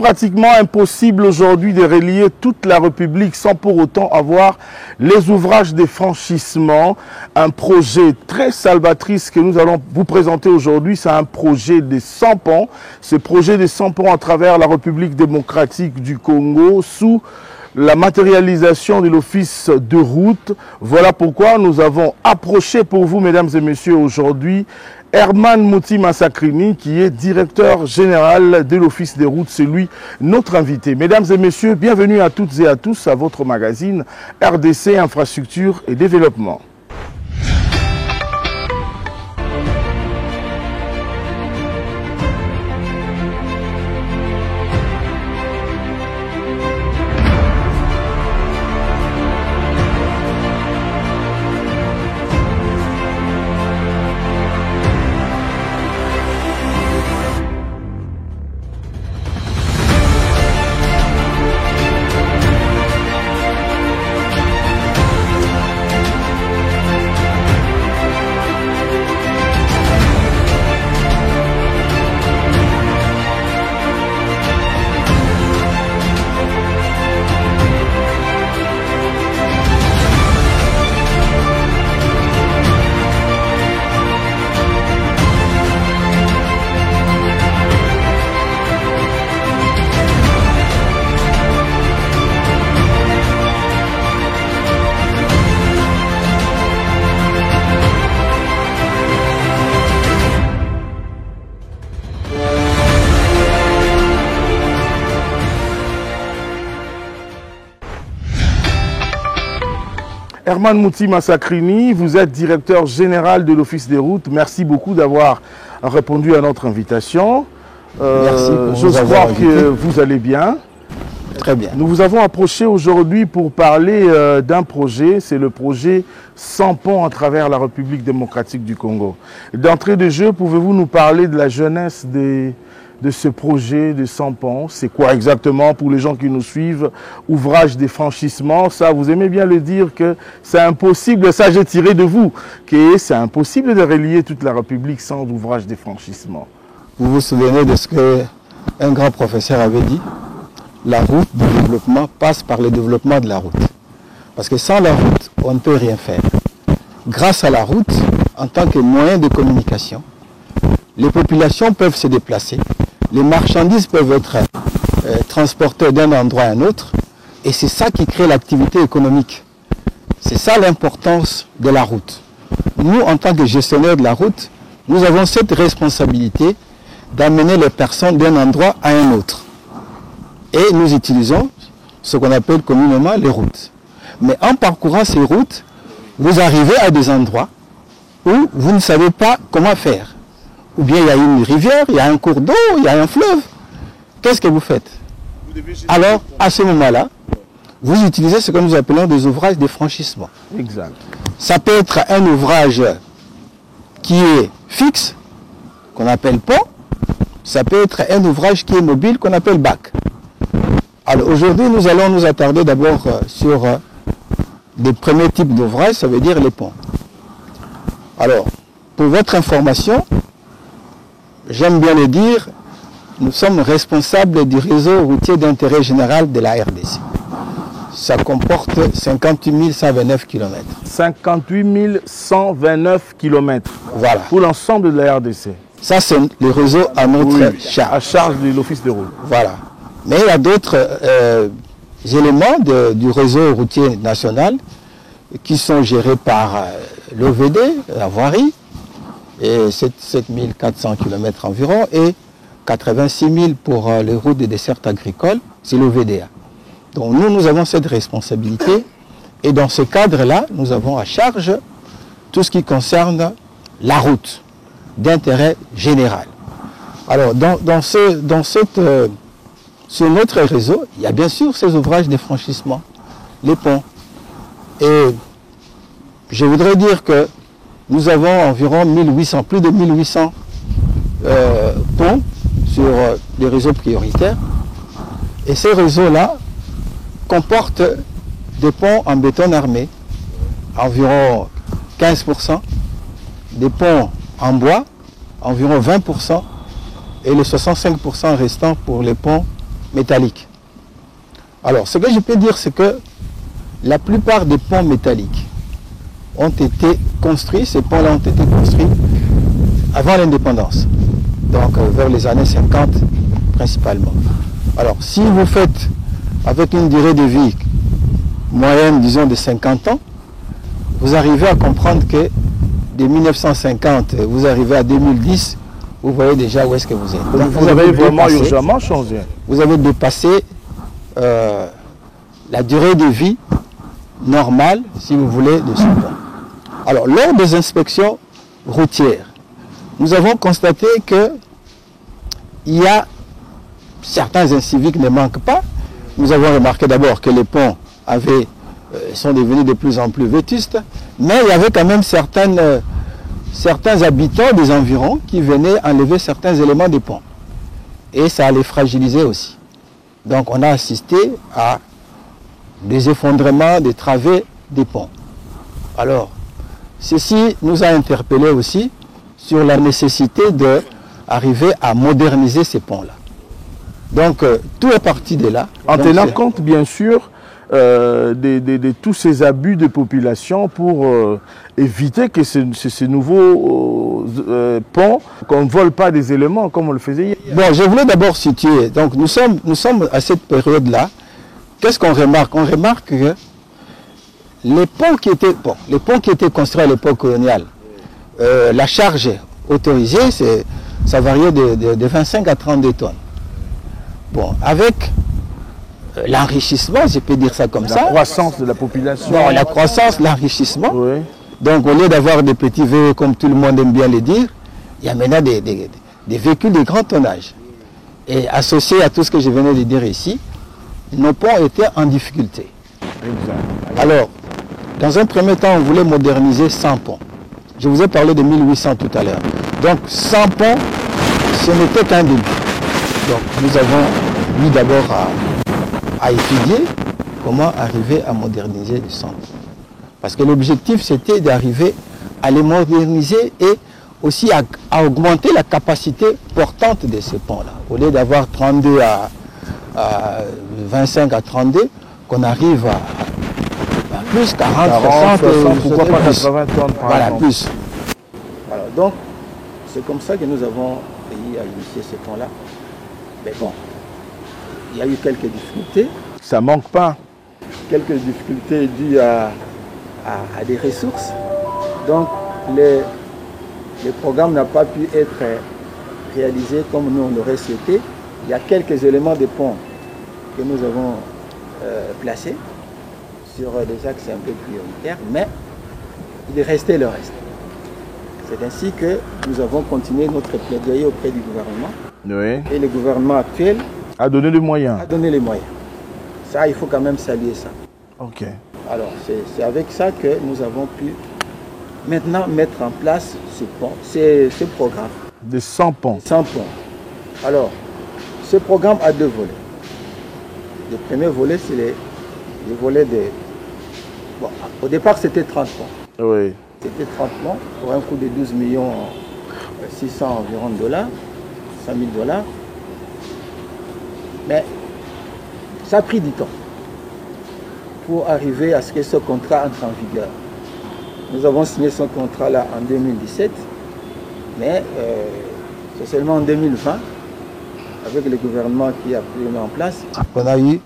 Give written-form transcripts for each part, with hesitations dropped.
pratiquement impossible aujourd'hui de relier toute la République sans pour autant avoir les ouvrages de franchissement. Un projet très salvatrice que nous allons vous présenter aujourd'hui, c'est un projet de 100 ponts. Ce projet de 100 ponts à travers la République démocratique du Congo sous la matérialisation de l'office de route. Voilà pourquoi nous avons approché pour vous, mesdames et messieurs, aujourd'hui, Herman Mutima Sakrini, qui est directeur général de l'office des routes. C'est lui notre invité. Mesdames et messieurs, bienvenue à toutes et à tous à votre magazine RDC Infrastructure et Développement. Herman Mutima Sakrini, vous êtes directeur général de l'Office des routes. Merci beaucoup d'avoir répondu à notre invitation. Merci. J'ose croire que vous allez bien. Très bien. Nous vous avons approché aujourd'hui pour parler d'un projet, c'est le projet 100 ponts à travers la République démocratique du Congo. D'entrée de jeu, pouvez-vous nous parler de la jeunesse de ce projet de 100 ponts? C'est quoi exactement pour les gens qui nous suivent? Ouvrage des franchissements, ça vous aimez bien le dire que c'est impossible, ça j'ai tiré de vous, que c'est impossible de relier toute la République sans ouvrage des franchissements. Vous vous souvenez de ce qu'un grand professeur avait dit? La route du développement passe par le développement de la route. Parce que sans la route, on ne peut rien faire. Grâce à la route, en tant que moyen de communication, les populations peuvent se déplacer, les marchandises peuvent être transportées d'un endroit à un autre, et c'est ça qui crée l'activité économique. C'est ça l'importance de la route. Nous, en tant que gestionnaires de la route, nous avons cette responsabilité d'amener les personnes d'un endroit à un autre. Et nous utilisons ce qu'on appelle communément les routes. Mais en parcourant ces routes, vous arrivez à des endroits où vous ne savez pas comment faire. Ou bien il y a une rivière, il y a un cours d'eau, il y a un fleuve. Qu'est-ce que vous faites? Alors, à ce moment-là, vous utilisez ce que nous appelons des ouvrages de franchissement. Exact. Ça peut être un ouvrage qui est fixe, qu'on appelle pont. Ça peut être un ouvrage qui est mobile, qu'on appelle bac. Alors aujourd'hui, nous allons nous attarder d'abord sur des premiers types d'ouvrages, ça veut dire les ponts. Alors, pour votre information, j'aime bien le dire, nous sommes responsables du réseau routier d'intérêt général de la RDC. Ça comporte 58 129 km. 58 129 km. Voilà. Pour l'ensemble de la RDC. Ça, c'est le réseau à notre charge. À charge de l'office de route. Voilà. Mais il y a d'autres éléments du réseau routier national qui sont gérés par l'OVD, la voirie, et 7400 km environ, et 86 000 pour les routes de dessert agricole, c'est l'OVDA. Donc nous avons cette responsabilité, et dans ce cadre-là, nous avons à charge tout ce qui concerne la route d'intérêt général. Alors sur notre réseau, il y a bien sûr ces ouvrages de franchissement, les ponts. Et je voudrais dire que nous avons environ plus de 1800 ponts sur les réseaux prioritaires. Et ces réseaux-là comportent des ponts en béton armé, environ 15%, des ponts en bois, environ 20%, et les 65% restants pour les ponts métalliques. Alors, ce que je peux dire, c'est que la plupart des ponts métalliques ont été construits, ces ponts-là ont été construits avant l'indépendance, donc vers les années 50 principalement. Alors, si vous faites avec une durée de vie moyenne, disons, de 50 ans, vous arrivez à comprendre que de 1950, vous arrivez à 2010, vous voyez déjà où est-ce que vous êtes. Donc, vous avez vraiment urgemment changé. Vous avez dépassé la durée de vie normale, si vous voulez, de ce pont. Alors, lors des inspections routières, nous avons constaté que il y a certains inciviques ne manquent pas. Nous avons remarqué d'abord que les ponts sont devenus de plus en plus vétustes, mais il y avait quand même certains habitants des environs qui venaient enlever certains éléments des ponts. Et ça les fragilisait aussi. Donc on a assisté à des effondrements, des travées des ponts. Alors, ceci nous a interpellés aussi sur la nécessité d'arriver à moderniser ces ponts-là. Donc, tout est parti de là. En tenant compte, bien sûr, de tous ces abus de population pour éviter que ces nouveaux ponts, qu'on ne vole pas des éléments comme on le faisait hier. Bon, je voulais d'abord situer. Donc, nous sommes à cette période-là. Qu'est-ce qu'on remarque? On remarque que les ponts qui étaient construits à l'époque coloniale, la charge autorisée, ça variait de 25 à 32 tonnes. Bon, avec l'enrichissement, je peux dire ça comme ça. La croissance de la population. Non, la croissance, l'enrichissement. Oui. Donc, au lieu d'avoir des petits véhicules, comme tout le monde aime bien le dire, il y a maintenant des véhicules de grand tonnage. Et associé à tout ce que je venais de dire ici, nos ponts étaient en difficulté. Exact. Alors, dans un premier temps, on voulait moderniser 100 ponts. Je vous ai parlé de 1800 tout à l'heure. Donc, 100 ponts, ce n'était qu'un début. Donc, nous avons mis d'abord à étudier comment arriver à moderniser les 100 ponts. Parce que l'objectif, c'était d'arriver à les moderniser et aussi à augmenter la capacité portante de ces ponts-là. Au lieu d'avoir 32 à 25 à 32, qu'on arrive à plus 40, 60, pourquoi pas 80 tonnes par voilà, exemple. plus. Alors, donc, c'est comme ça que nous avons payé à initier ce point-là. Mais bon, il y a eu quelques difficultés. Ça manque pas. Quelques difficultés dues à des ressources. Donc, le programme n'a pas pu être réalisé comme nous on l'aurait souhaité. Il y a quelques éléments de pont que nous avons placés sur des axes un peu prioritaires, mais il restait le reste. C'est ainsi que nous avons continué notre plaidoyer auprès du gouvernement. Oui. Et le gouvernement actuel A donné les moyens. a donné les moyens. Ça, il faut quand même saluer ça. Ok. Alors, c'est avec ça que nous avons pu maintenant mettre en place ce programme. Des 100 ponts. 100 ponts. Alors, ce programme a deux volets. Le premier volet, c'est le volet de... Bon, au départ, c'était 30 ponts. Oui. C'était 30 ponts pour un coût de 12 millions 600 environ de dollars, 100 000 dollars. Mais ça a pris du temps pour arriver à ce que ce contrat entre en vigueur. Nous avons signé ce contrat-là en 2017, mais c'est seulement en 2020, avec le gouvernement qui a pris en place, qu'on a eu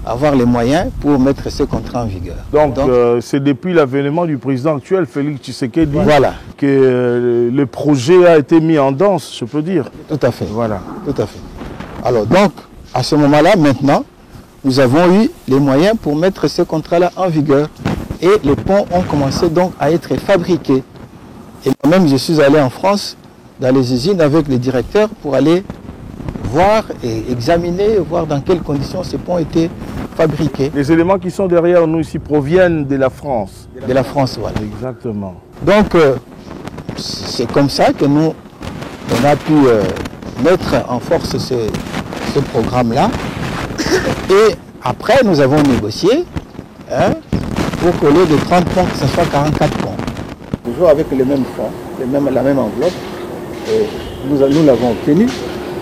à avoir les moyens pour mettre ce contrat en vigueur. Donc c'est depuis l'avènement du président actuel, Félix Tshisekedi, voilà, que le projet a été mis en danse, je peux dire. Tout à fait. Voilà. Tout à fait. Alors donc, à ce moment-là, maintenant, nous avons eu les moyens pour mettre ce contrat-là en vigueur. Et les ponts ont commencé donc à être fabriqués. Et moi-même, je suis allé en France, dans les usines, avec les directeurs pour aller voir et examiner, voir dans quelles conditions ces ponts étaient fabriqués. Les éléments qui sont derrière nous ici proviennent de la France. De la France, voilà. Exactement. Donc, c'est comme ça que nous, on a pu mettre en force ce programme-là. Et après, nous avons négocié pour qu'au lieu de 30 ponts, que ce soit 44 ponts. Toujours avec le même fonds, la même enveloppe. Et nous l'avons obtenu.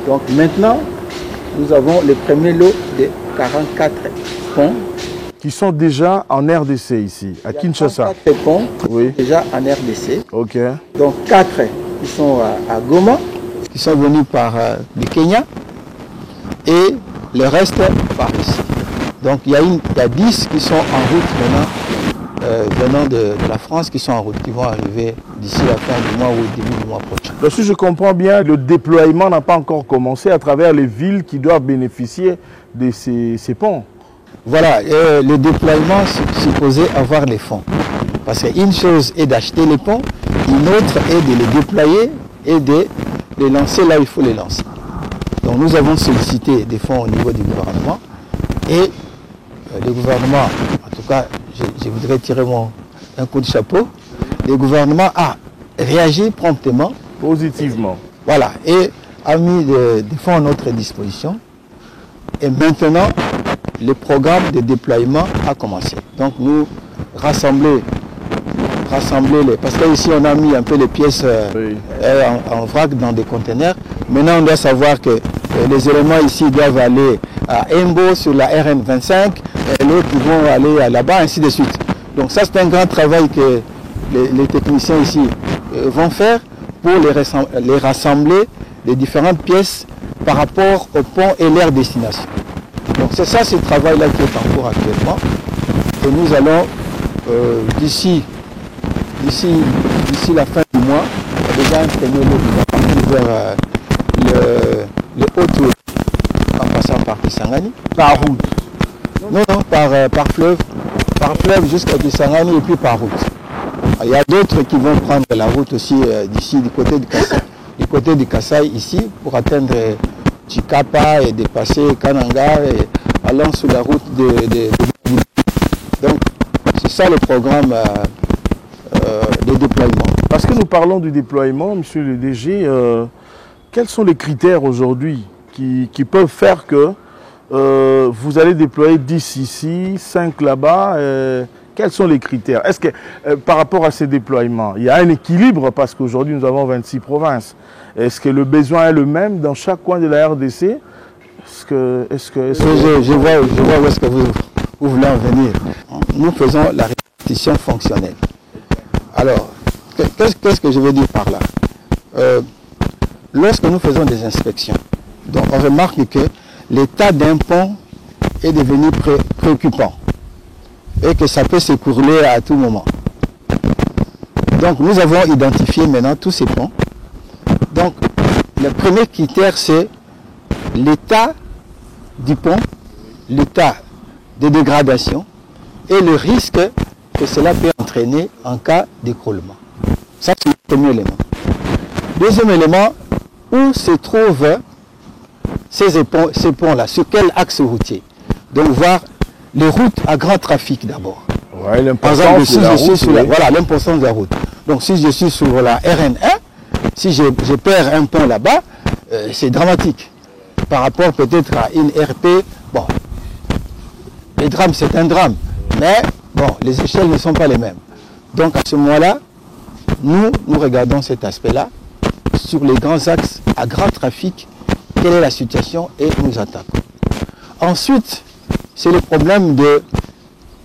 Donc maintenant, nous avons le premier lot de 44 ponts. Qui sont déjà en RDC ici, à Kinshasa. 44 ponts Oui. déjà en RDC. Ok. Donc 4 qui sont à Goma, qui sont venus par le Kenya, et le reste par ici. Donc il y a 10 qui sont en route maintenant, venant de la France, qui sont en route, qui vont arriver d'ici la fin du mois ou au début du mois prochain. Donc, si je comprends bien, le déploiement n'a pas encore commencé à travers les villes qui doivent bénéficier de ces ponts. Voilà, le déploiement supposait avoir les fonds. Parce qu'une chose est d'acheter les ponts, une autre est de les déployer et de les lancer là où il faut les lancer. Donc nous avons sollicité des fonds au niveau du gouvernement et le gouvernement, en tout cas, je voudrais tirer un coup de chapeau, le gouvernement a réagi promptement. Positivement. Voilà, et a mis des fonds à notre disposition. Et maintenant, le programme de déploiement a commencé. Donc nous rassembler parce qu'ici on a mis un peu les pièces Oui. en vrac dans des conteneurs. Maintenant on doit savoir que les éléments ici doivent aller à Embo sur la RN25 et l'autre ils vont aller là-bas, ainsi de suite. Donc ça c'est un grand travail que les techniciens ici vont faire pour les rassembler, les différentes pièces par rapport au pont et leur destination. Donc c'est ça ce travail-là qui est en cours actuellement. Et nous allons, d'ici la fin du mois, il y a déjà un premier lot qui va partir vers le Haut-Tour, en passant par Kisangani. Par route. Non, par fleuve. Par fleuve jusqu'à Kisangani et puis par route. Il y a d'autres qui vont prendre la route aussi d'ici, du côté du Kassai. Du côté du Kassai, ici, pour atteindre Chikapa et dépasser Kananga et allant sur la route de Donc, c'est ça le programme de déploiement. Parce que nous parlons du déploiement, monsieur le DG, quels sont les critères aujourd'hui qui peuvent faire que vous allez déployer 10 ici, 5 là-bas quels sont les critères? Est-ce que par rapport à ces déploiements, il y a un équilibre parce qu'aujourd'hui nous avons 26 provinces. Est-ce que le besoin est le même dans chaque coin de la RDC? Je vois où est-ce que vous voulez en venir. Nous faisons la répartition fonctionnelle. Alors, qu'est-ce que je veux dire par là? Lorsque nous faisons des inspections, donc on remarque que l'état d'un pont est devenu préoccupant et que ça peut s'écrouler à tout moment. Donc nous avons identifié maintenant tous ces ponts. Donc le premier critère c'est l'état du pont, l'état de dégradation et le risque que cela peut entraîner en cas d'écroulement. Ça c'est le premier élément. Deuxième élément, où se trouvent ces ponts-là, sur quel axe routier? Donc voir les routes à grand trafic d'abord. Ouais, par exemple, si je suis sur voilà, l'importance de la route. Donc si je suis sur la RN1, si je perds un pont là-bas, c'est dramatique. Par rapport peut-être à une RP, bon, le drame c'est un drame, mais bon, les échelles ne sont pas les mêmes. Donc à ce moment-là, nous regardons cet aspect-là, sur les grands axes à grand trafic, quelle est la situation et nous attaquons. Ensuite, c'est le problème de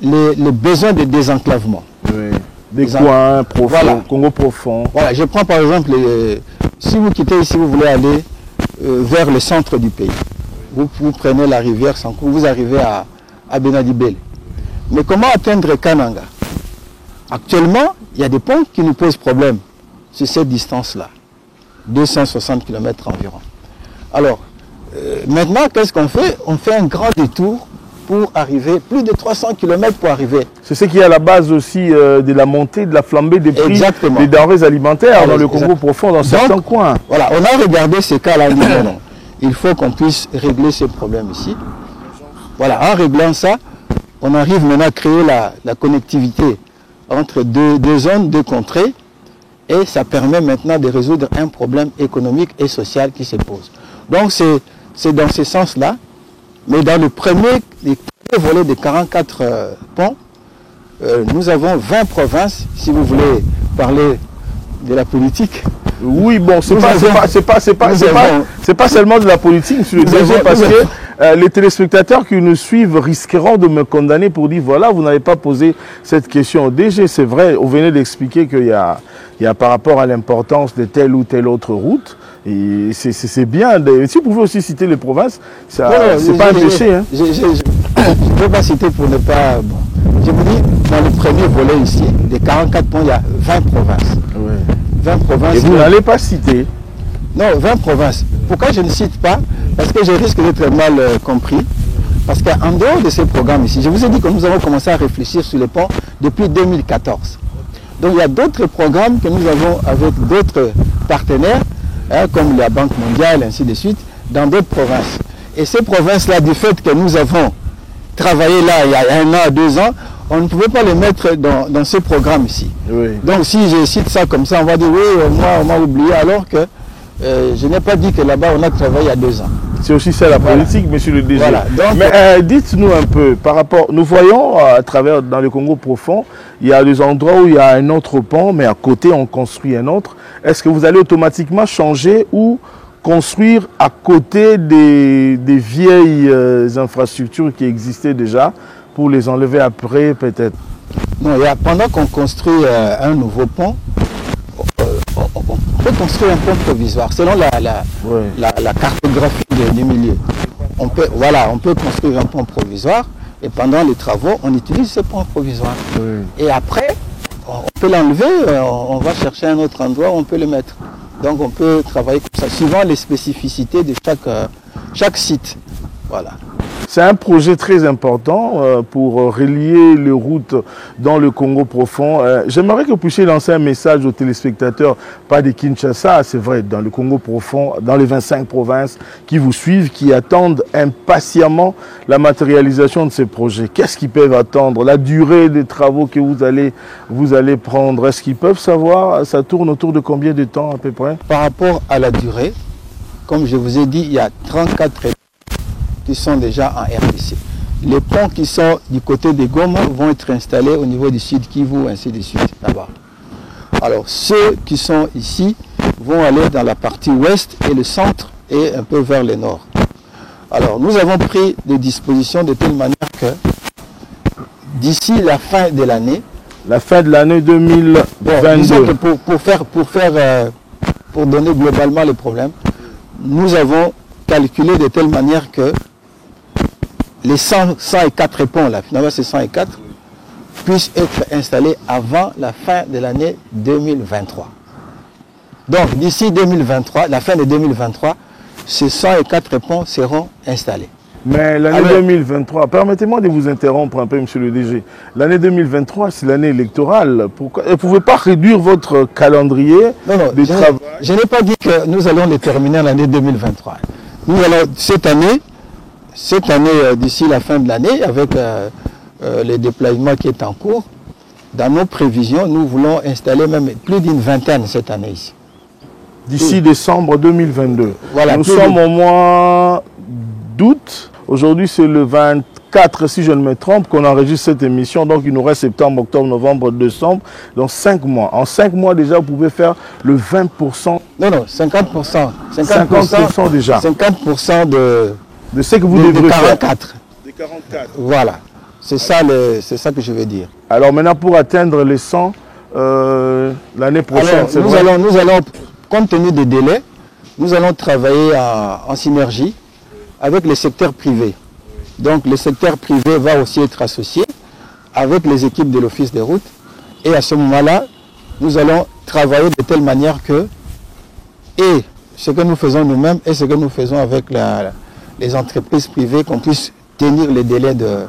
les besoins de désenclavement. Oui. Des coins profonds, voilà. Congo profond. Voilà, je prends par exemple, si vous quittez ici, vous voulez aller vers le centre du pays. Vous prenez la rivière Sankou, vous arrivez à Benadibel. Mais comment atteindre Kananga? Actuellement, il y a des ponts qui nous posent problème sur cette distance-là. 260 km environ. Alors, maintenant, qu'est-ce qu'on fait? On fait un grand détour pour arriver, plus de 300 km pour arriver. C'est ce qui est à la base aussi de la montée, de la flambée des prix des denrées alimentaires dans le Congo profond, dans certains coins. Voilà, on a regardé ces cas-là, non. Il faut qu'on puisse régler ce problème ici. Voilà, en réglant ça, on arrive maintenant à créer la connectivité entre deux zones, deux contrées, et ça permet maintenant de résoudre un problème économique et social qui se pose. Donc c'est dans ce sens-là, mais dans les premiers volets de 44 ponts, nous avons 20 provinces, si vous voulez parler de la politique, Oui, bon, c'est pas seulement de la politique, monsieur le DG, parce que les téléspectateurs qui nous suivent risqueront de me condamner pour dire, voilà, vous n'avez pas posé cette question au DG. C'est vrai, vous venez d'expliquer qu'il y a par rapport à l'importance de telle ou telle autre route, et c'est bien. Si vous pouvez aussi citer les provinces, c'est pas un péché. Hein. Je ne peux pas citer pour ne pas... Bon. Je vous dis, dans le premier volet ici, des 44 points, il y a 20 provinces. Oui. 20 provinces. Et vous n'allez pas citer? Non, 20 provinces. Pourquoi je ne cite pas? Parce que je risque d'être mal compris. Parce qu'en dehors de ces programmes ici, je vous ai dit que nous avons commencé à réfléchir sur les ponts depuis 2014. Donc il y a d'autres programmes que nous avons avec d'autres partenaires, hein, comme la Banque mondiale, ainsi de suite, dans d'autres provinces. Et ces provinces-là, du fait que nous avons travaillé là il y a 1 an, 2 ans, on ne pouvait pas les mettre dans ce programme ici. Oui. Donc si je cite ça comme ça, on va dire oui, moi on m'a oublié, alors que je n'ai pas dit que là-bas on a travaillé il y a 2 ans. C'est aussi ça la politique, monsieur le DG. Voilà. Donc, mais dites-nous un peu, par rapport, nous voyons à travers, dans le Congo profond, il y a des endroits où il y a un autre pont, mais à côté on construit un autre. Est-ce que vous allez automatiquement changer ou construire à côté des vieilles infrastructures qui existaient déjà pour les enlever après peut-être? Non, pendant qu'on construit un nouveau pont, on peut construire un pont provisoire selon la cartographie du milieu. On peut construire un pont provisoire et pendant les travaux, on utilise ce pont provisoire. Oui. Et après, on peut l'enlever, on va chercher un autre endroit où on peut le mettre. Donc on peut travailler comme ça, suivant les spécificités de chaque site. Voilà. C'est un projet très important pour relier les routes dans le Congo profond. J'aimerais que vous puissiez lancer un message aux téléspectateurs, pas de Kinshasa, c'est vrai, dans le Congo profond, dans les 25 provinces qui vous suivent, qui attendent impatiemment la matérialisation de ces projets. Qu'est-ce qu'ils peuvent attendre? La durée des travaux que vous allez prendre, est-ce qu'ils peuvent savoir? Ça tourne autour de combien de temps à peu près? Par rapport à la durée, comme je vous ai dit, il y a 34 qui sont déjà en RDC. Les ponts qui sont du côté de Goma vont être installés au niveau du sud Kivu, ainsi de suite, là-bas. Alors, ceux qui sont ici vont aller dans la partie ouest et le centre et un peu vers le nord. Alors, nous avons pris des dispositions de telle manière que d'ici la fin de l'année... La fin de l'année 2022. Bon, disons que pour donner globalement le problème, nous avons calculé de telle manière que les 104 ponts, là, finalement c'est 104, puissent être installés avant la fin de l'année 2023. Donc d'ici 2023, la fin de 2023, ces 104 ponts seront installés. Mais l'année 2023, permettez-moi de vous interrompre un peu, monsieur le DG. L'année 2023, c'est l'année électorale. Pourquoi? Vous ne pouvez pas réduire votre calendrier de travail? Je n'ai pas dit que nous allons les terminer l'année 2023. Nous allons, cette année, d'ici la fin de l'année, avec le déploiement qui est en cours, dans nos prévisions, nous voulons installer même plus d'une vingtaine cette année ici. D'ici décembre 2022. Voilà, nous sommes au mois d'août. Aujourd'hui, c'est le 24, si je ne me trompe, qu'on enregistre cette émission. Donc, il nous reste septembre, octobre, novembre, décembre. Donc, 5 mois. En 5 mois, déjà, vous pouvez faire le 20%. Non, 50%. 50% déjà. 50% de ce que vous devrez faire. 44. De 44. Voilà. C'est ça que je veux dire. Alors, maintenant, pour atteindre les 100, l'année prochaine, c'est vrai. Nous allons, compte tenu des délais, nous allons travailler en synergie avec le secteur privé. Donc le secteur privé va aussi être associé avec les équipes de l'Office des routes. Et à ce moment-là, nous allons travailler de telle manière que, et ce que nous faisons nous-mêmes et ce que nous faisons avec les entreprises privées, qu'on puisse tenir les délais de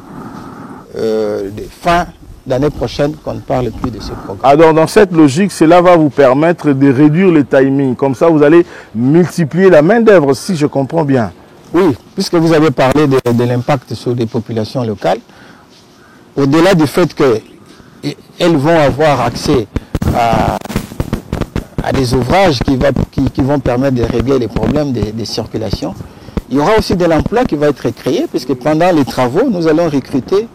fin d'année prochaine, qu'on ne parle plus de ce programme. Alors dans cette logique, cela va vous permettre de réduire les timings. Comme ça, vous allez multiplier la main-d'œuvre, si je comprends bien. Oui, puisque vous avez parlé de l'impact sur les populations locales, au-delà du fait qu'elles vont avoir accès à des ouvrages qui vont permettre de régler les problèmes de circulation, il y aura aussi de l'emploi qui va être créé, puisque pendant les travaux, nous allons recruter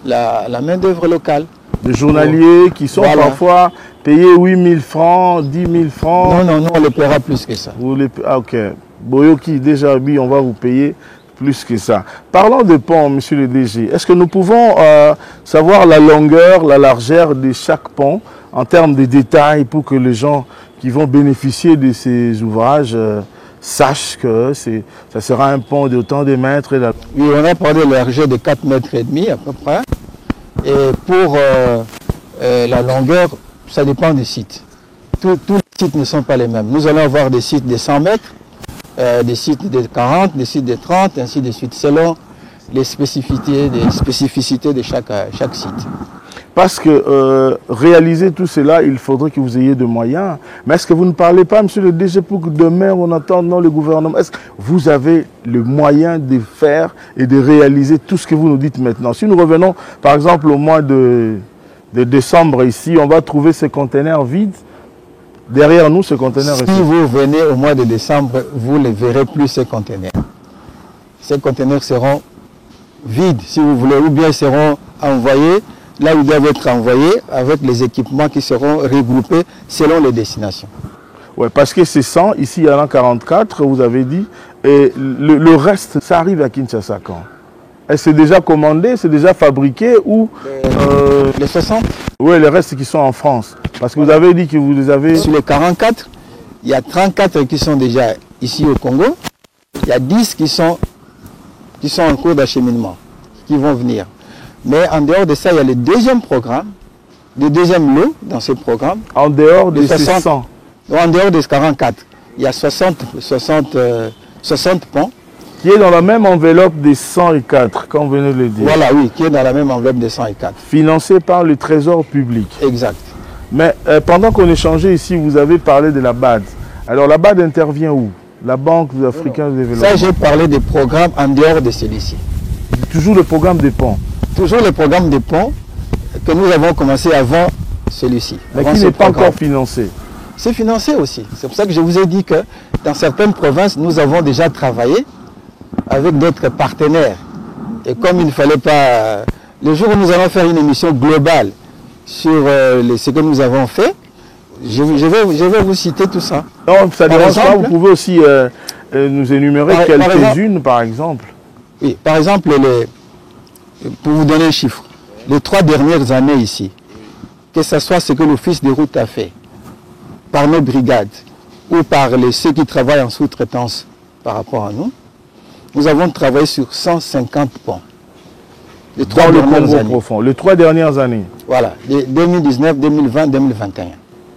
la main-d'œuvre locale. de journaliers qui sont parfois payés 8 000 francs, 10 000 francs. Non, non, non, on les paiera plus que ça. Vous les... Ah, ok. Boyoki, déjà, oui, on va vous payer plus que ça. Parlons de pont, monsieur le DG. Est-ce que nous pouvons savoir la longueur, la largeur de chaque pont en termes de détails pour que les gens qui vont bénéficier de ces ouvrages sachent que ça sera un pont d'autant de mètres? Oui, on a parlé de la largeur de 4,5 mètres à peu près. Et pour la longueur, ça dépend des sites. Tous les sites ne sont pas les mêmes. Nous allons avoir des sites de 100 mètres, des sites de 40, des sites de 30, ainsi de suite, selon les spécificités de chaque site. Parce que réaliser tout cela, il faudrait que vous ayez de moyens. Mais est-ce que vous ne parlez pas, monsieur le DG, pour que demain on entende non, le gouvernement? Est-ce que vous avez le moyen de faire et de réaliser tout ce que vous nous dites maintenant? Si nous revenons, par exemple, au mois de décembre ici, on va trouver ces conteneurs vides. Derrière nous, ces conteneurs ici. Si vous venez au mois de décembre, vous ne verrez plus ces conteneurs. Ces conteneurs seront vides, si vous voulez, ou bien seront envoyés là où ils doivent être envoyés avec les équipements qui seront regroupés selon les destinations. Oui, parce que c'est 100, ici il y en a 44, vous avez dit, et le reste, ça arrive à Kinshasa quand? Est-ce que c'est déjà commandé, c'est déjà fabriqué ou... Les 60? Oui, les restes qui sont en France. Parce que vous avez dit que vous les avez... Sur les 44, il y a 34 qui sont déjà ici au Congo. Il y a 10 qui sont en cours d'acheminement, qui vont venir. Mais en dehors de ça, il y a le deuxième programme, le deuxième lot dans ce programme. En dehors de ces 100? En dehors des 44, il y a 60 ponts. Qui est dans la même enveloppe des 104, comme vous venez de le dire. Voilà, oui, qui est dans la même enveloppe des 104. Financé par le Trésor public. Exact. Mais pendant qu'on échangeait ici, vous avez parlé de la BAD. Alors la BAD intervient où? La Banque africaine de développement. Ça, j'ai parlé des programmes en dehors de celui-ci. Toujours le programme des ponts. Toujours le programme des ponts que nous avons commencé avant celui-ci. Mais qui n'est pas encore financé. C'est financé aussi. C'est pour ça que je vous ai dit que dans certaines provinces, nous avons déjà travaillé avec d'autres partenaires. Et comme il ne fallait pas... Le jour où nous allons faire une émission globale sur ce que nous avons fait, je vais vous citer tout ça. Non, ça ne dérange pas, vous pouvez aussi nous énumérer quelques-unes, par exemple. Oui, par exemple, pour vous donner un chiffre, les 3 dernières années ici, que ce soit ce que l'Office des routes a fait, par nos brigades, ou par ceux qui travaillent en sous-traitance par rapport à nous, nous avons travaillé sur 150 ponts. Les 3 dernières années. Profond, les 3 dernières années. Voilà, 2019, 2020, 2021.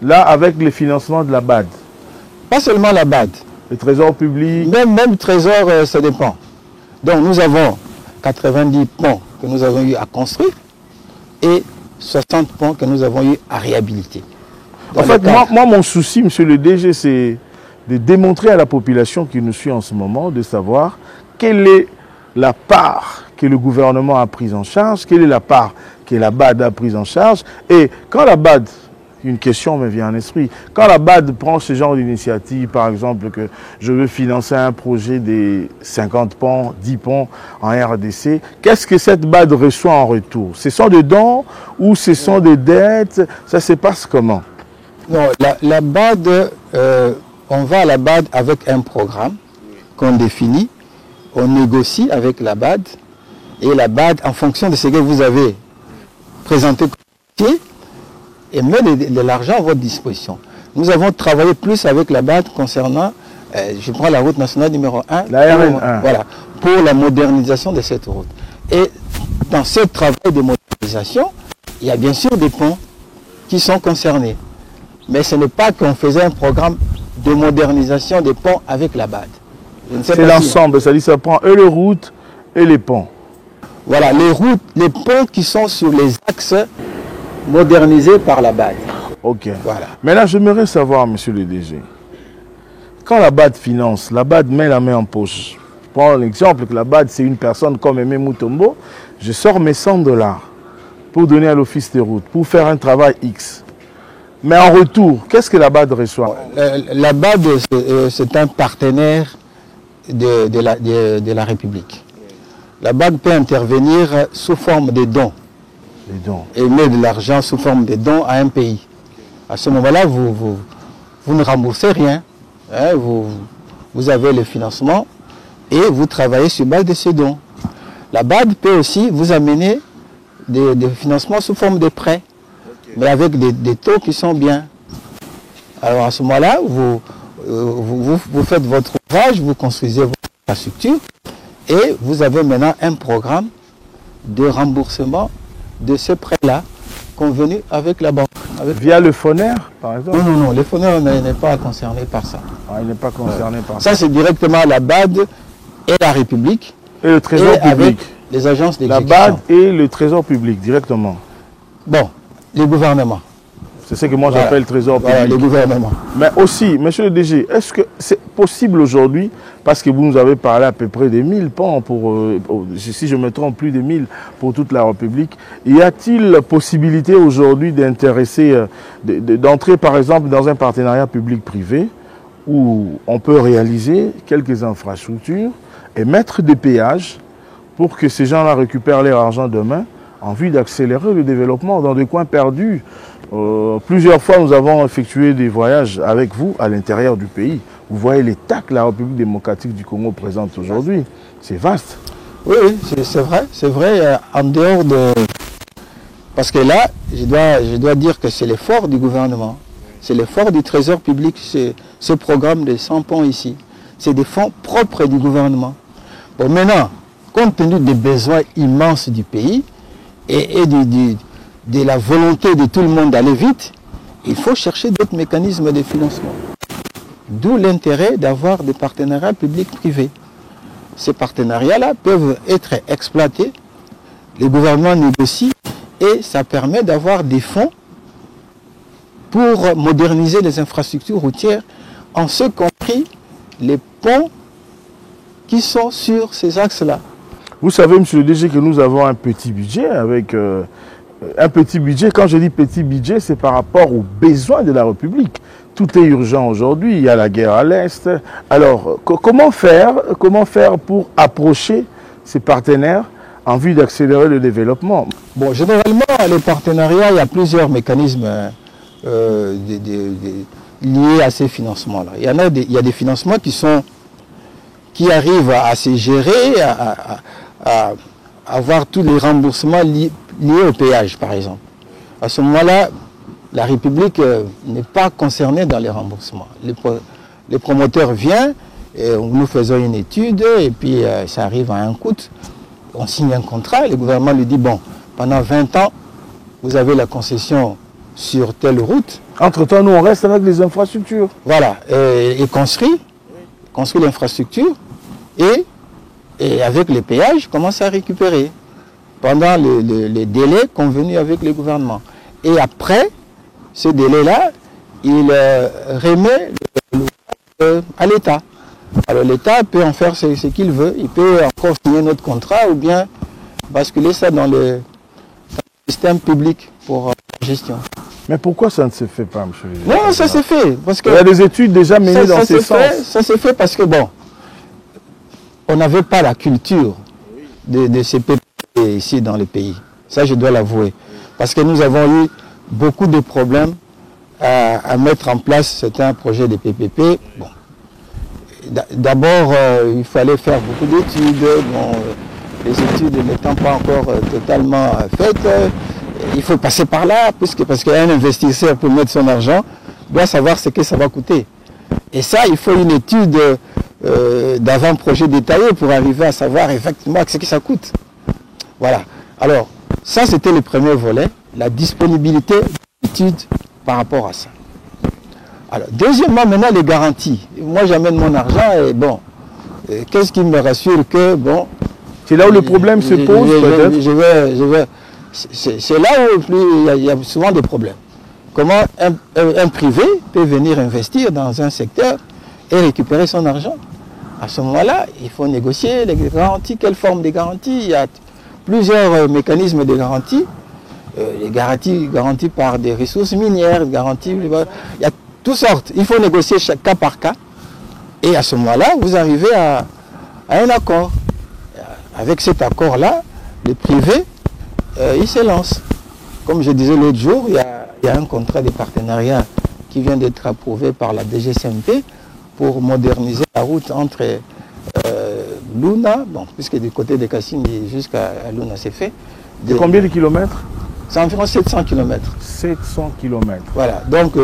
Là, avec le financement de la BAD. Pas seulement la BAD. Le Trésor public. Même le Trésor, ça dépend. Donc nous avons 90 ponts que nous avons eu à construire et 60 ponts que nous avons eu à réhabiliter. En fait, moi, mon souci, monsieur le DG, c'est de démontrer à la population qui nous suit en ce moment, de savoir quelle est la part que le gouvernement a prise en charge, quelle est la part que la BAD a prise en charge. Et quand la BAD, une question me vient en esprit, quand la BAD prend ce genre d'initiative, par exemple, que je veux financer un projet de 50 ponts, 10 ponts en RDC, qu'est-ce que cette BAD reçoit en retour? Ce sont des dons ou ce sont des dettes? Ça se passe comment? Non, la BAD, on va à la BAD avec un programme qu'on définit, on négocie avec la BAD, et la BAD, en fonction de ce que vous avez présenté comme dossier, et met de l'argent à votre disposition. Nous avons travaillé plus avec la BAD concernant, je prends la route nationale numéro 1, la RN1. Voilà, pour la modernisation de cette route. Et dans ce travail de modernisation, il y a bien sûr des ponts qui sont concernés. Mais ce n'est pas qu'on faisait un programme de modernisation des ponts avec la BAD. C'est l'ensemble, c'est-à-dire que ça prend et les routes et les ponts. Voilà, les routes, les ponts qui sont sur les axes modernisés par la BAD. Ok. Voilà. Maintenant, j'aimerais savoir, monsieur le DG, quand la BAD finance, la BAD met la main en poche. Prends l'exemple que la BAD, c'est une personne comme Aimé Mutombo, je sors mes 100 $ pour donner à l'Office des routes, pour faire un travail X. Mais en retour, qu'est-ce que la BAD reçoit? La BAD, c'est un partenaire de la République. La BAD peut intervenir sous forme de dons. Les dons. Et met de l'argent sous forme de dons à un pays. À ce moment-là, vous ne remboursez rien. Hein, vous avez le financement et vous travaillez sur base de ces dons. La BAD peut aussi vous amener des financements sous forme de prêts, mais avec des taux qui sont bien. Alors à ce moment-là, vous faites votre ouvrage, vous construisez votre infrastructure et vous avez maintenant un programme de remboursement de ce prêt-là convenu avec la banque. Via le FONER, par exemple? Non, le FONER n'est pas concerné par ça. Ah, il n'est pas concerné par ça. Ça, c'est directement la BAD et la République. Et le Trésor public. Avec les agences d'exécution. La BAD et le Trésor public, directement. Bon, les gouvernements. C'est ce que moi j'appelle Trésor public. Voilà, les gouvernements. Mais aussi, monsieur le DG, est-ce que c'est possible aujourd'hui, parce que vous nous avez parlé à peu près des 1000 pans, si je me trompe, plus de 1000 pour toute la République, y a-t-il possibilité aujourd'hui d'intéresser, d'entrer par exemple dans un partenariat public-privé où on peut réaliser quelques infrastructures et mettre des péages pour que ces gens-là récupèrent leur argent demain en vue d'accélérer le développement dans des coins perdus? Plusieurs fois, nous avons effectué des voyages avec vous à l'intérieur du pays. Vous voyez l'état que la République démocratique du Congo présente aujourd'hui. C'est vaste. Oui, c'est vrai, en dehors de... Parce que là, je dois dire que c'est l'effort du gouvernement. C'est l'effort du Trésor public, ce programme de 100 ponts ici. C'est des fonds propres du gouvernement. Bon, maintenant, compte tenu des besoins immenses du pays et de la volonté de tout le monde d'aller vite, il faut chercher d'autres mécanismes de financement. D'où l'intérêt d'avoir des partenariats publics-privés. Ces partenariats-là peuvent être exploités, les gouvernements négocient et ça permet d'avoir des fonds pour moderniser les infrastructures routières, en ce compris les ponts qui sont sur ces axes-là. Vous savez, monsieur le DG, que nous avons un petit budget avec... un petit budget, quand je dis petit budget, c'est par rapport aux besoins de la République. Tout est urgent aujourd'hui, il y a la guerre à l'Est. Alors, comment faire pour approcher ces partenaires en vue d'accélérer le développement? Bon, généralement, les partenariats, il y a plusieurs mécanismes liés à ces financements-là. Il y a des financements qui arrivent à se gérer, à avoir tous les remboursements liés au péage, par exemple. À ce moment-là, la République n'est pas concernée dans les remboursements. Les promoteurs viennent, et nous faisons une étude, et puis ça arrive à un coût. On signe un contrat, le gouvernement lui dit, bon, pendant 20 ans, vous avez la concession sur telle route. Entre-temps, nous, on reste avec les infrastructures. Voilà, et construit l'infrastructure, et avec les péages, commence à récupérer pendant les délais convenus avec le gouvernement. Et après, ce délai-là, il remet à l'État. Alors l'État peut en faire ce qu'il veut. Il peut encore signer notre contrat ou bien basculer ça dans le système public pour gestion. Mais pourquoi ça ne se fait pas, monsieur le DG? Non, ça s'est fait. Parce que il y a des études déjà menées dans ce sens. Ça s'est fait parce que, bon, on n'avait pas la culture de ces PPP ici dans le pays. Ça, je dois l'avouer. Parce que nous avons eu beaucoup de problèmes à mettre en place certains projets de PPP. Bon. D'abord, il fallait faire beaucoup d'études. Bon, les études n'étant pas encore totalement faites, il faut passer par là, parce qu'un investisseur, pour mettre son argent, doit savoir ce que ça va coûter. Et ça, il faut une étude d'avant-projet détaillé pour arriver à savoir effectivement ce que ça coûte. Voilà. Alors, ça, c'était le premier volet, la disponibilité d'études par rapport à ça. Alors, deuxièmement, maintenant, les garanties. Moi, j'amène mon argent et bon, qu'est-ce qui me rassure que, bon... C'est là où le problème se pose, peut-être. C'est là où il y a souvent des problèmes. Comment un privé peut venir investir dans un secteur et récupérer son argent? À ce moment-là, il faut négocier les garanties. Quelle forme de garantie? Il y a plusieurs mécanismes de garantie. Les garanties par des ressources minières, garanties, il y a toutes sortes. Il faut négocier chaque cas par cas. Et à ce moment-là, vous arrivez à un accord. Avec cet accord-là, le privé il se lance. Comme je disais l'autre jour, il y a un contrat de partenariat qui vient d'être approuvé par la DGCMP pour moderniser la route entre Luna, bon, puisque du côté de Kassing jusqu'à Luna c'est fait. De combien de kilomètres? C'est environ 700 km. 700 km. Voilà, donc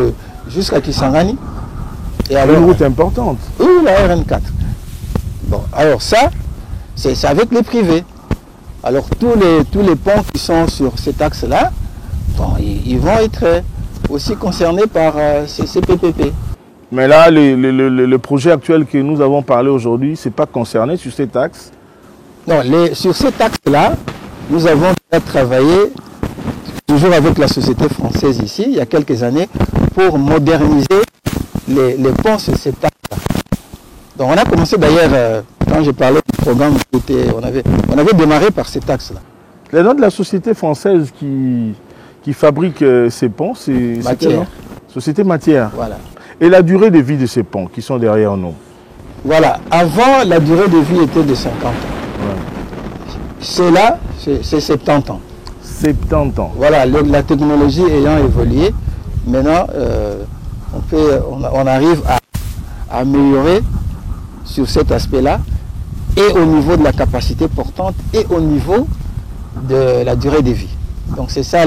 jusqu'à Kisangani. Et alors, une route importante. Oui, la RN4. Bon, alors ça, c'est avec les privés. Alors tous les ponts qui sont sur cet axe-là, bon, ils vont être aussi concernés par ces PPP. Mais là, le projet actuel que nous avons parlé aujourd'hui, ce n'est pas concerné sur cet axe? Non, sur cet axe-là, nous avons travaillé toujours avec la société française ici, il y a quelques années, pour moderniser les ponts sur cet axe-là. Donc on a commencé d'ailleurs, quand j'ai parlé du programme, on avait démarré par cet axe-là. Les noms de la société française qui fabrique ces ponts, c'est Matière. Société Matière. Voilà. Et la durée de vie de ces ponts qui sont derrière nous? Voilà. Avant, la durée de vie était de 50 ans. Ouais. C'est là, c'est 70 ans. 70 ans. Voilà, la technologie ayant évolué, maintenant, on arrive à améliorer sur cet aspect-là, et au niveau de la capacité portante, et au niveau de la durée de vie. Donc c'est ça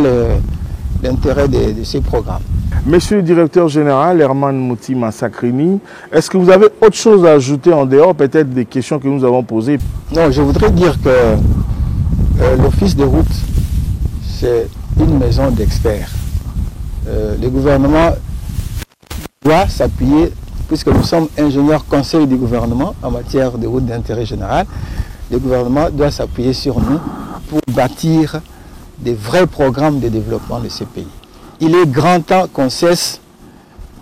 l'intérêt de ces programmes. Monsieur le directeur général, Herman Moutima Sakrini, est-ce que vous avez autre chose à ajouter en dehors peut-être des questions que nous avons posées? Non, je voudrais dire que l'Office de route, c'est une maison d'experts. Le gouvernement doit s'appuyer, puisque nous sommes ingénieurs conseil du gouvernement en matière de route d'intérêt général, le gouvernement doit s'appuyer sur nous pour bâtir des vrais programmes de développement de ces pays. Il est grand temps qu'on cesse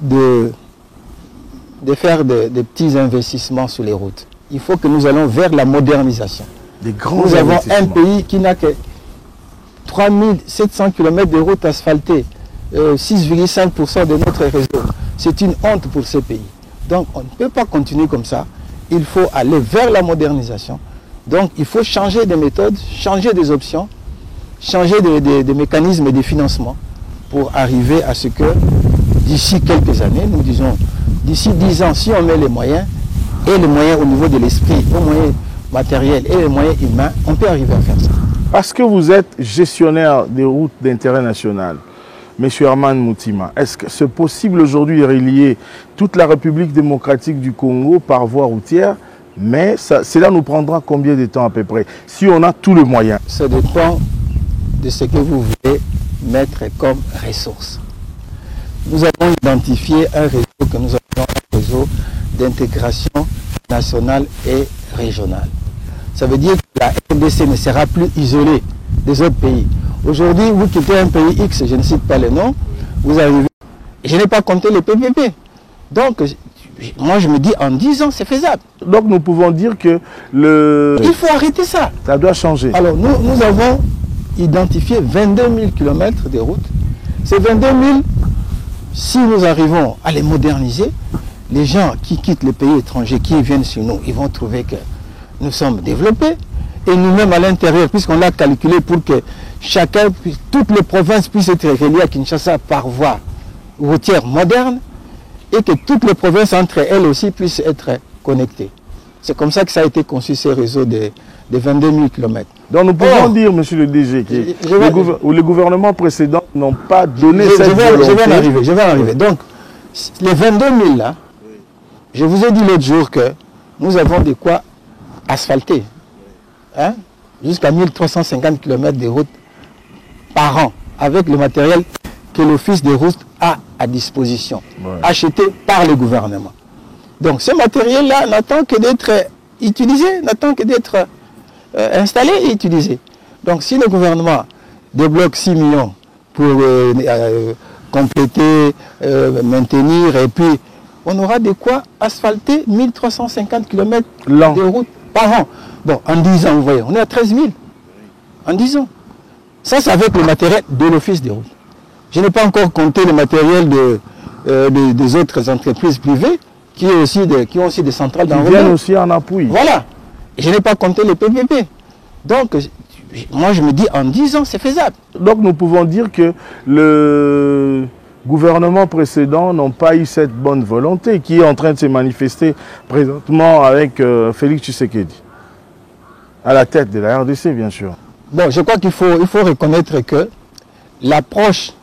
de faire des petits investissements sur les routes. Il faut que nous allons vers la modernisation. Nous avons un pays qui n'a que 3700 km de routes asfaltées, 6,5% de notre réseau. C'est une honte pour ces pays. Donc on ne peut pas continuer comme ça. Il faut aller vers la modernisation. Donc il faut changer des méthodes, changer des options, changer des mécanismes et des financements pour arriver à ce que d'ici quelques années, nous disons d'ici 10 ans, si on met les moyens, et les moyens au niveau de l'esprit, les moyens matériels et les moyens humains, on peut arriver à faire ça. Parce que vous êtes gestionnaire des routes d'intérêt national, M. Herman Moutima, est-ce que c'est possible aujourd'hui de relier toute la République démocratique du Congo par voie routière? Mais cela nous prendra combien de temps à peu près, si on a tous les moyens? Ça dépend de ce que vous voulez mettre comme ressources. Nous avons identifié un réseau que nous appelons un réseau d'intégration nationale et régionale. Ça veut dire que la RDC ne sera plus isolée des autres pays. Aujourd'hui, vous quittez un pays X, je ne cite pas le nom, vous arrivez, je n'ai pas compté les PPP. Donc, moi je me dis, en 10 ans, c'est faisable. Donc nous pouvons dire que il faut arrêter ça. Ça doit changer. Alors, nous avons identifié 22 000 km de routes. Ces 22 000, si nous arrivons à les moderniser, les gens qui quittent les pays étrangers, qui viennent sur nous, ils vont trouver que nous sommes développés. Et nous-mêmes à l'intérieur, puisqu'on l'a calculé pour que chacun, toutes les provinces puissent être reliées à Kinshasa par voie routière moderne, et que toutes les provinces entre elles aussi puissent être connectées. C'est comme ça que ça a été conçu, ce réseau de 22 000 km. Donc nous pouvons dire, monsieur le DG, que les gouvernements précédents n'ont pas donné cette volonté. Je vais en arriver. Donc, les 22 000 là, je vous ai dit l'autre jour que nous avons de quoi asphalter. Hein? Jusqu'à 1350 km de route par an, avec le matériel que l'Office des routes a à disposition, acheté par le gouvernement. Donc ce matériel-là n'attend que d'être utilisé, n'attend que d'être installé et utilisé. Donc si le gouvernement débloque 6 millions pour compléter, maintenir, et puis on aura de quoi asphalter 1350 km de route par an. Bon, en 10 ans, vous voyez, on est à 13 000. En 10 ans. Ça, c'est avec le matériel de l'Office des routes. Je n'ai pas encore compté le matériel des autres entreprises privées qui ont aussi des centrales d'enrôlement. Qui viennent aussi en appui. Voilà. Et je n'ai pas compté les PPP. Donc, Moi, je me dis, en 10 ans, c'est faisable. Donc nous pouvons dire que le gouvernement précédent n'ont pas eu cette bonne volonté qui est en train de se manifester présentement avec Félix Tshisekedi. À la tête de la RDC, bien sûr. Bon, je crois qu'il faut reconnaître que l'approche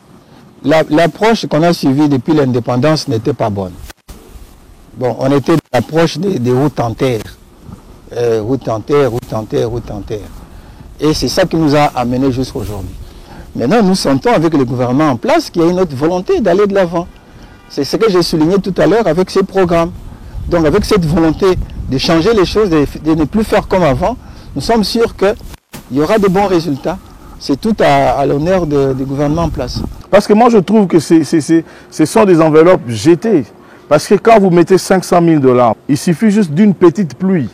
qu'on a suivie depuis l'indépendance n'était pas bonne. Bon, on était dans l'approche des routes en terre. Route en terre, route en terre, route en terre. Et c'est ça qui nous a amenés jusqu'à aujourd'hui. Maintenant, nous sentons avec le gouvernement en place qu'il y a une autre volonté d'aller de l'avant. C'est ce que j'ai souligné tout à l'heure avec ces programmes. Donc avec cette volonté de changer les choses, de ne plus faire comme avant, nous sommes sûrs qu'il y aura de bons résultats. C'est tout à l'honneur du gouvernement en place. Parce que moi je trouve que ce sont des enveloppes jetées. Parce que quand vous mettez 500 000 $, il suffit juste d'une petite pluie.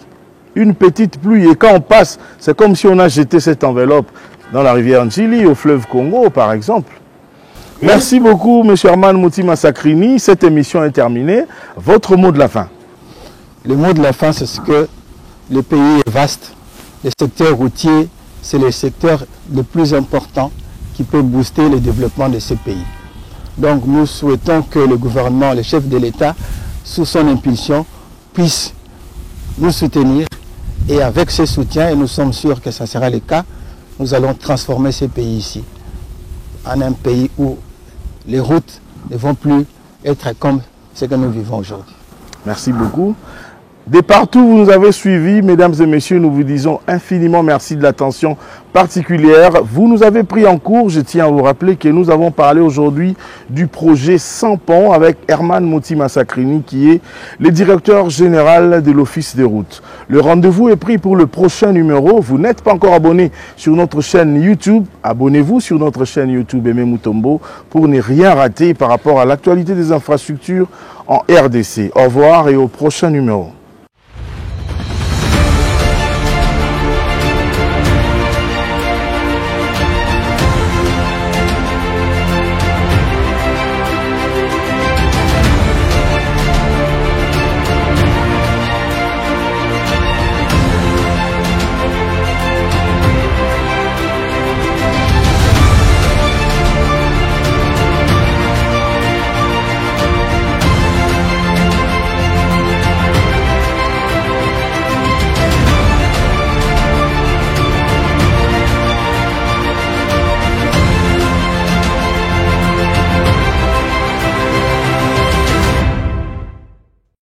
Une petite pluie. Et quand on passe, c'est comme si on a jeté cette enveloppe dans la rivière Njili, au fleuve Congo, par exemple. Oui. Merci beaucoup, M. Herman Mutima Sakrini. Cette émission est terminée. Votre mot de la fin? Le mot de la fin, c'est que le pays est vaste. Le secteur routier, c'est le secteur le plus important qui peut booster le développement de ce pays. Donc nous souhaitons que le gouvernement, le chef de l'État, sous son impulsion, puisse nous soutenir. Et avec ce soutien, et nous sommes sûrs que ça sera le cas, nous allons transformer ce pays ici en un pays où les routes ne vont plus être comme ce que nous vivons aujourd'hui. Merci beaucoup. De partout où vous nous avez suivis, mesdames et messieurs, nous vous disons infiniment merci de l'attention particulière. Vous nous avez pris en cours. Je tiens à vous rappeler que nous avons parlé aujourd'hui du projet 100 ponts avec Herman Mutima Sakrini qui est le directeur général de l'Office des routes. Le rendez-vous est pris pour le prochain numéro. Vous n'êtes pas encore abonné sur notre chaîne YouTube. Abonnez-vous sur notre chaîne YouTube Aimé Mutombo pour ne rien rater par rapport à l'actualité des infrastructures en RDC. Au revoir et au prochain numéro.